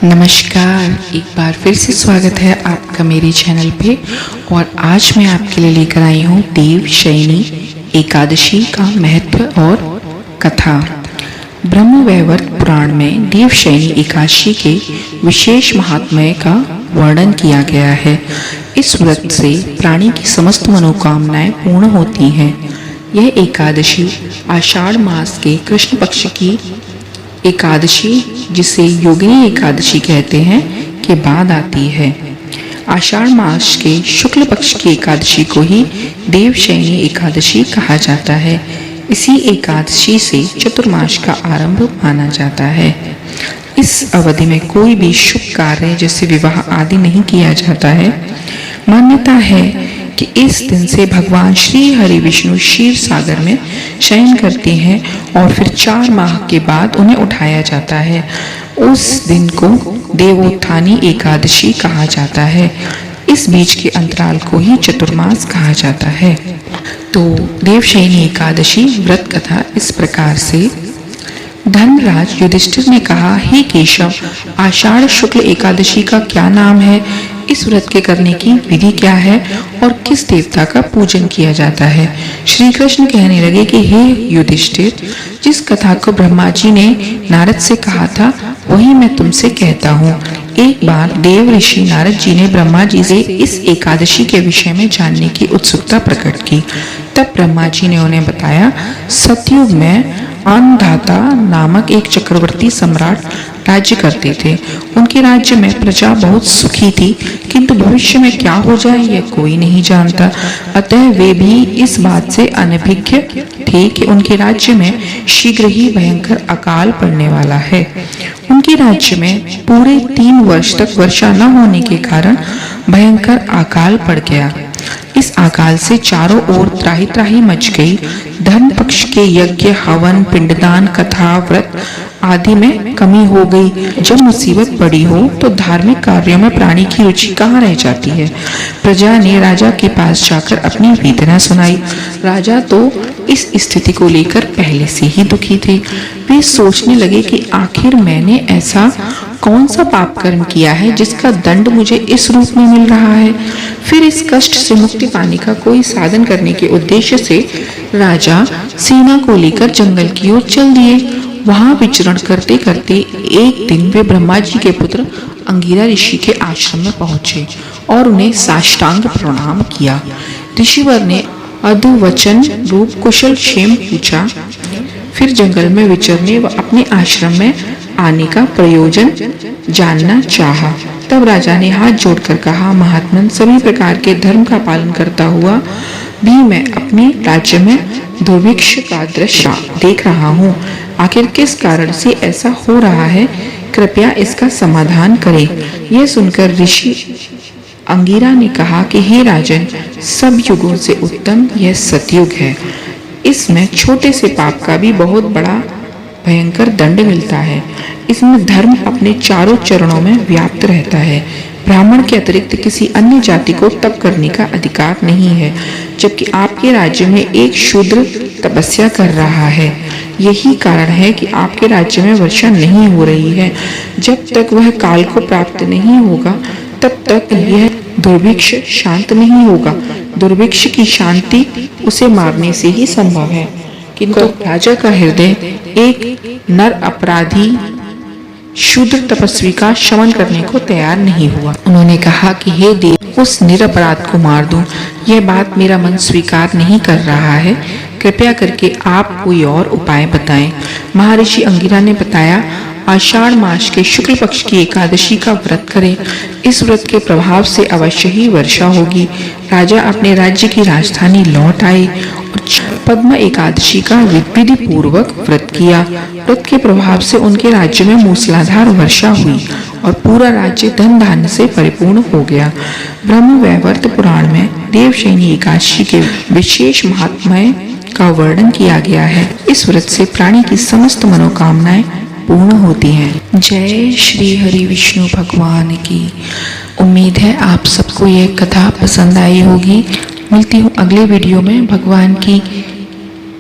नमस्कार, एक बार फिर से स्वागत है आपका मेरे चैनल पे। और आज मैं आपके लिए लेकर आई हूँ देवशयनी एकादशी का महत्व और कथा। ब्रह्मवैवर्त पुराण में देवशयनी एकादशी के विशेष महात्म्य का वर्णन किया गया है। इस व्रत से प्राणी की समस्त मनोकामनाएं पूर्ण होती हैं। यह एकादशी आषाढ़ मास के कृष्ण पक्ष की एकादशी, जिसे योगिनी एकादशी कहते हैं, के बाद आती है। आषाढ़ मास के शुक्ल पक्ष की एकादशी को ही देवशयनी एकादशी कहा जाता है। इसी एकादशी से चतुर्मास का आरंभ माना जाता है। इस अवधि में कोई भी शुभ कार्य जैसे विवाह आदि नहीं किया जाता है। मान्यता है कि इस दिन से भगवान श्री हरि विष्णु क्षीर सागर में शयन करते हैं और फिर 4 माह के बाद उन्हें उठाया जाता है। उस दिन को देवोत्थानी एकादशी कहा जाता है। इस बीच के अंतराल को ही चतुर्मास कहा जाता है। तो देवशयनी एकादशी व्रत कथा इस प्रकार से। धर्मराज युधिष्ठिर ने कहा, हे केशव, आषाढ़ शुक्ल एकादशी का क्या नाम है? इस व्रत के करने की विधि क्या है और किस देवता का पूजन किया जाता है? श्री कृष्ण कहने लगे कि हे युधिष्ठिर, जिस कथा को ब्रह्मा जी ने नारद से कहा था वही मैं तुमसे कहता हूँ। एक बार देव ऋषि नारद जी ने ब्रह्मा जी से इस एकादशी के विषय में जानने की उत्सुकता प्रकट की। तब ब्रह्मा जी ने उन्हें बताया, सतयुग में अन्नदाता नामक एक चक्रवर्ती सम्राट राज्य करते थे। उनके राज्य में प्रजा बहुत सुखी थी, किंतु भविष्य में क्या हो जाए यह कोई नहीं जानता। अतः वे भी इस बात से अनभिज्ञ थे कि उनके राज्य में शीघ्र ही भयंकर अकाल पड़ने वाला है। उनके राज्य में पूरे 3 वर्ष तक वर्षा न होने के कारण भयंकर अकाल पड़ गया। इस अकाल से चारों ओर त्राही त्राही मच गई। धर्म पक्ष के यज्ञ, हवन, पिंडदान, कथा, व्रत आदि में कमी हो गई। जब मुसीबत पड़ी हो तो धार्मिक कार्यों में प्राणी की रुचि कहाँ रह जाती है। प्रजा ने राजा के पास जाकर अपनी वेदना सुनाई। राजा तो इस स्थिति को लेकर पहले से ही दुखी थे। वे सोचने लगे कि आखिर मैंने ऐसा कौन सा पाप कर्म किया है जिसका दंड मुझे इस रूप में मिल रहा है। फिर इस कष्ट से मुक्ति पाने का कोई साधन करने के उद्देश्य से राजा सेना को लेकर जंगल की ओर चल दिए। वहां विचरण करते करते एक दिन वे ब्रह्मा जी के पुत्र अंगिरा ऋषि के आश्रम में पहुंचे और उन्हें साष्टांग प्रणाम किया। ऋषिवर ने अधुवचन रूप कुशल क्षेम पूछा। फिर जंगल में विचरने व अपने आश्रम में आने का प्रयोजन जानना चाहा। तब राजा ने हाथ जोड़कर कहा, महात्मन, सभी प्रकार के धर्म का पालन करता हुआ भी मैं अपने राज्य में दुर्भिक्ष का दृश्य देख रहा हूँ। आखिर किस कारण से ऐसा हो रहा है? कृपया इसका समाधान करें। यह सुनकर ऋषि अंगिरा ने कहा कि हे राजन, सब युगों से उत्तम यह सतयुग है। इसमें छोटे से पाप का भी बहुत बड़ा भयंकर दंड मिलता है। इसमें धर्म अपने चारों चरणों में व्याप्त रहता है। ब्राह्मण के अतिरिक्त किसी अन्य जाति को तप करने का अधिकार नहीं है, जबकि आपके राज्य में एक शूद्र तपस्या कर रहा है। यही कारण है कि आपके राज्य में वर्षा नहीं हो रही है। जब तक वह काल को प्राप्त नहीं होगा तब तक यह दुर्भिक्ष शांत नहीं होगा। दुर्भिक्ष की शांति उसे मारने से ही संभव है। किंतु राजा का हृदय एक नर अपराधी शूद्र तपस्वी का शमन करने को तैयार नहीं हुआ। उन्होंने कहा कि हे देव, उस निरपराध को मार दूं, यह बात मेरा मन स्वीकार नहीं कर रहा है। कृपया करके आप कोई और उपाय बताएं। महर्षि अंगिरा ने बताया, आषाढ़ मास के शुक्ल पक्ष की एकादशी का व्रत करें। इस व्रत के प्रभाव से अवश्य ही वर्षा होगी। राजा अपने राज्य की राजधानी लौट आए और पद्म एकादशी का विधि पूर्वक व्रत किया। व्रत के प्रभाव से उनके राज्य में मूसलाधार वर्षा हुई और पूरा राज्य धन धान्य से परिपूर्ण हो गया। ब्रह्मवैवर्त पुराण में देवशयनी एकादशी के विशेष महात्म्य का वर्णन किया गया है। इस व्रत से प्राणी की समस्त मनोकामनाएं पूर्ण होती हैं। जय श्री हरि विष्णु भगवान की। उम्मीद है आप सबको यह कथा पसंद आई होगी। मिलती हूँ अगले वीडियो में भगवान की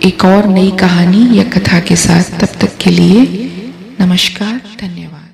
एक और नई कहानी या कथा के साथ। तब तक के लिए नमस्कार, धन्यवाद।